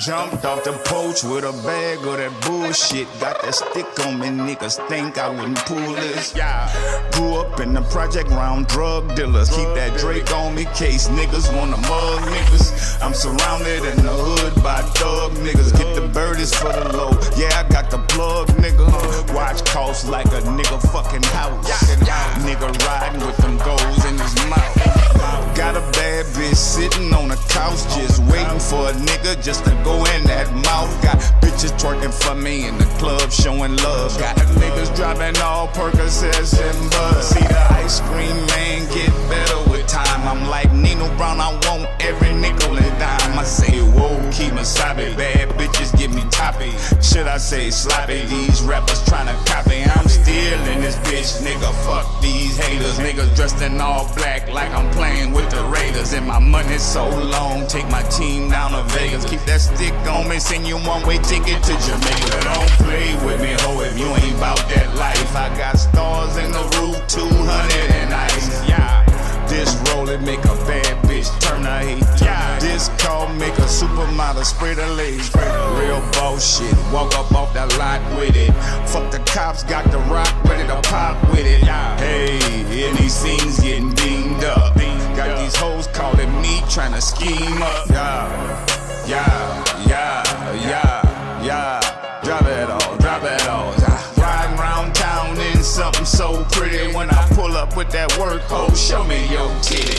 Jumped off the porch with a bag of that bullshit. Got that stick on me, niggas think I wouldn't pull this. Grew up in the project round drug dealers. Keep that Drake on me, case niggas wanna mug niggas. I'm surrounded in the hood by thug niggas. Get the birdies for the low. Yeah, I got the plug, nigga. Watch cost like a nigga fucking house. Nigga riding with them goals in his mouth. Got a bad bitch sitting on the couch, just waiting for a nigga just to go in that mouth. Got bitches twerking for me in the club, showing love. Got niggas dropping all Percocets and buzz. See the ice cream man get better with time. I'm like Nino Brown, I want every nickel and dime. I say whoa, keep Masabi. Bad bitches give me toppy. Should I say sloppy? These rappers tryna copy. I'm still in this bitch, nigga. Fuck these haters. Niggas dressed in all black like I'm playing with the Raiders. And my money's so long, take my team down to Vegas. Keep that stick on me, send you one-way ticket to Jamaica. Don't play with me, ho, if you ain't bout that life. I got stars in the roof, 200 and ice. This rollin' make a bad bitch turn her hate. This call make a supermodel spread her legs. Real boss shit, walk up off that lot with it. Fuck the cops, got the rock ready to pop with it. Hey, in these scenes getting beamed up. Got these hoes calling me, tryna scheme up. Drop it all. Riding round town in something so pretty. When I pull up with that work, ho, show me your titty.